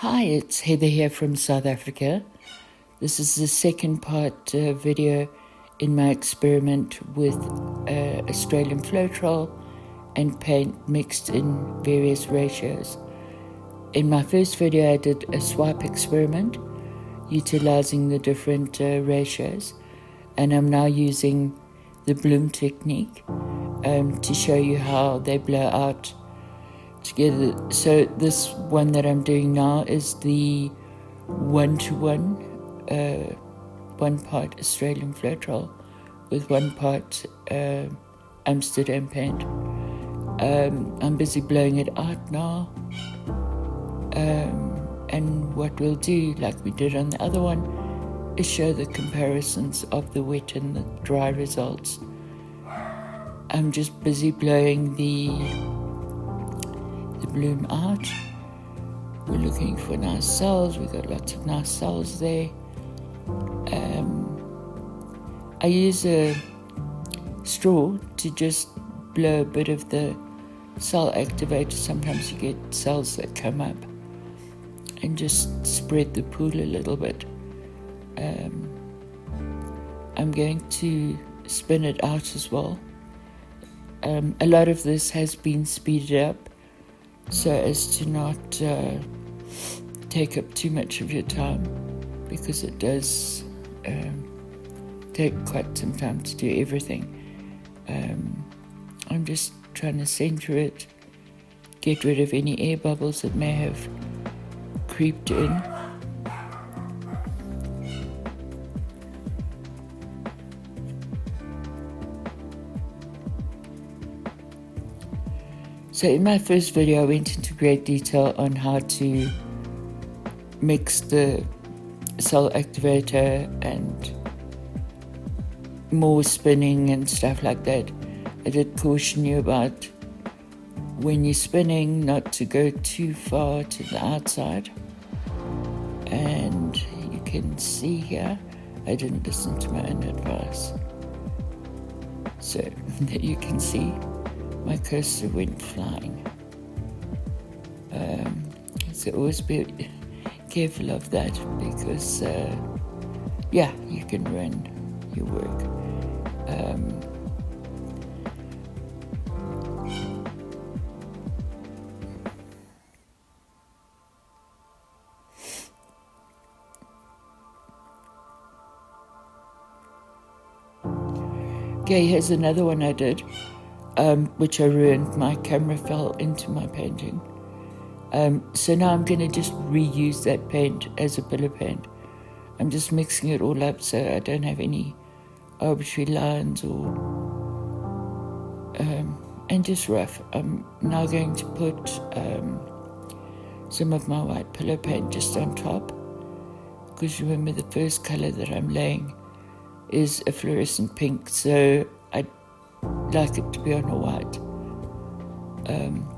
Hi, it's Heather here from South Africa. This is the second part video in my experiment with Australian Floetrol and paint mixed in various ratios. In my first video I did a swipe experiment utilizing the different ratios, and I'm now using the bloom technique to show you how they blow out together. So this one that I'm doing now is the 1-to-1, 1 part Australian Floetrol with 1 part Amsterdam paint. I'm busy blowing it out now, and what we'll do, like we did on the other one, is show the comparisons of the wet and the dry results. I'm just busy blowing the bloom out. We're looking for nice cells. We've got lots of nice cells there. I use a straw to just blow a bit of the cell activator. Sometimes you get cells that come up, and just spread the pool a little bit. I'm going to spin it out as well. A lot of this has been speeded up so as to not take up too much of your time, because it does take quite some time to do everything. I'm just trying to center it, get rid of any air bubbles that may have creeped in. So in my first video I went into great detail on how to mix the cell activator and more spinning and stuff like that. I did caution you about, when you're spinning, not to go too far to the outside. And you can see here, I didn't listen to my own advice. So there you can see my cursor went flying. So always be careful of that, because you can ruin your work. Okay, here's another one I did, which I ruined. My camera fell into my painting. So now I'm going to just reuse that paint as a pillar paint. I'm just mixing it all up so I don't have any arbitrary lines or and just rough. I'm now going to put some of my white pillar paint just on top, because remember the first color that I'm laying is a fluorescent pink, so I'd like it to be on a white.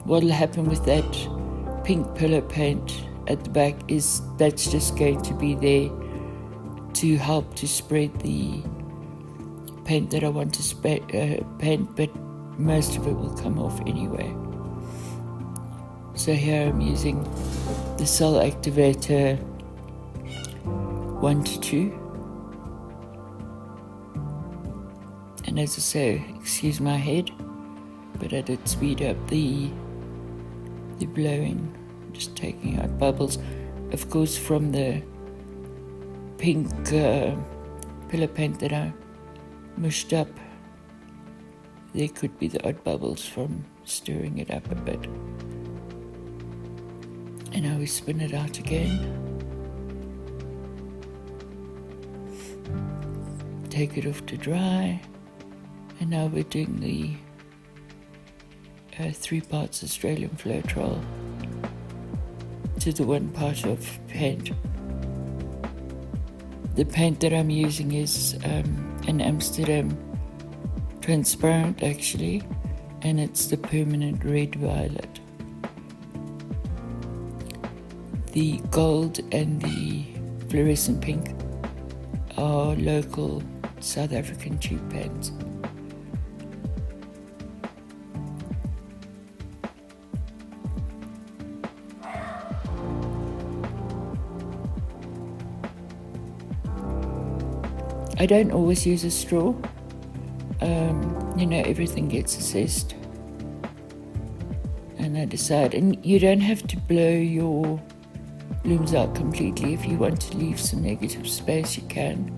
What'll happen with that pink pillar paint at the back is that's just going to be there to help to spread the paint that I want to paint, but most of it will come off anyway. So here I'm using the cell activator 1-to-2. And as I say, excuse my head, but I did speed up the blowing, just taking out bubbles. Of course, from the pink pillar paint that I mushed up, there could be the odd bubbles from stirring it up a bit. And now we spin it out again. Take it off to dry. And now we're doing the 3 parts Australian Floetrol to the 1 part of paint. The paint that I'm using is an Amsterdam transparent actually, and it's the permanent red violet. The gold and the fluorescent pink are local South African tube paints. I don't always use a straw. You know, everything gets assessed. And I decide, and you don't have to blow your blooms out completely. If you want to leave some negative space, you can.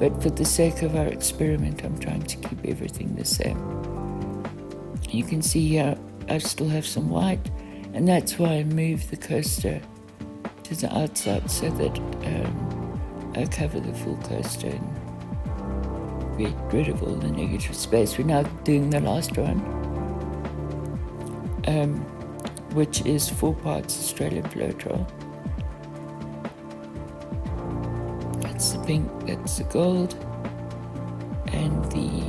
But for the sake of our experiment, I'm trying to keep everything the same. You can see here, I still have some white, and that's why I moved the coaster to the outside so that I cover the full coaster and get rid of all the negative space. We're now doing the last one, which is 4 parts Australian Floetrol. That's the pink, that's the gold, and the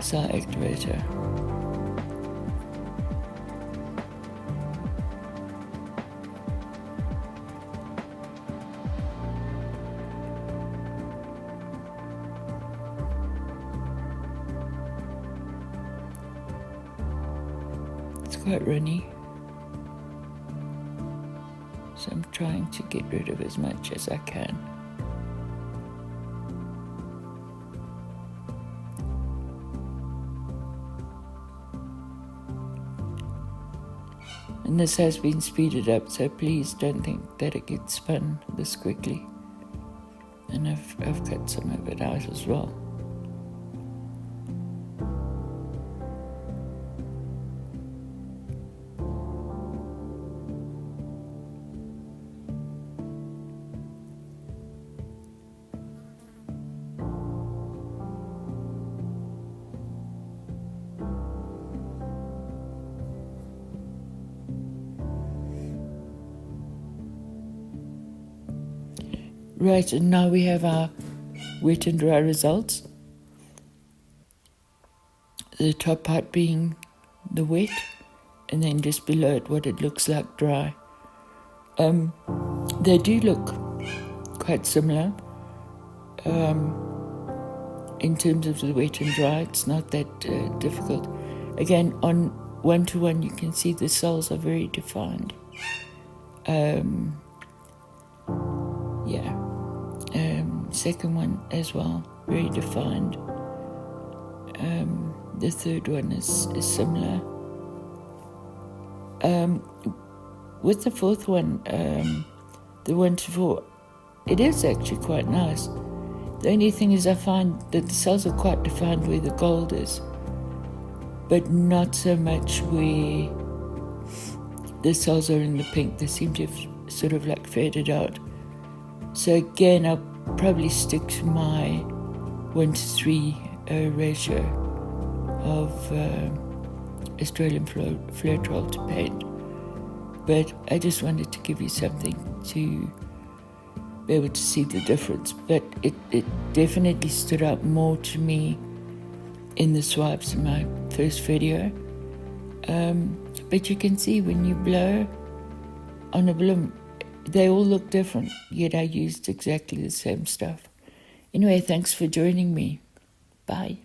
cell activator. It's quite runny, so I'm trying to get rid of as much as I can. And this has been speeded up, so please don't think that it gets spun this quickly. And I've cut some of it out as well. Right, and now we have our wet and dry results. The top part being the wet, and then just below it what it looks like dry. They do look quite similar. In terms of the wet and dry, it's not that difficult. Again, on 1-to-1 you can see the cells are very defined. Second one as well, very defined. The third one is similar. With the fourth one, the 1-to-4, it is actually quite nice. The only thing is I find that the cells are quite defined where the gold is, but not so much where the cells are in the pink. They seem to have sort of like faded out. So again, I'll probably stick to my 1-to-3 ratio of Australian Floetrol to paint. But I just wanted to give you something to be able to see the difference. But it definitely stood out more to me in the swipes in my first video. But you can see when you blow on a bloom, they all look different, yet I used exactly the same stuff. Anyway, thanks for joining me. Bye.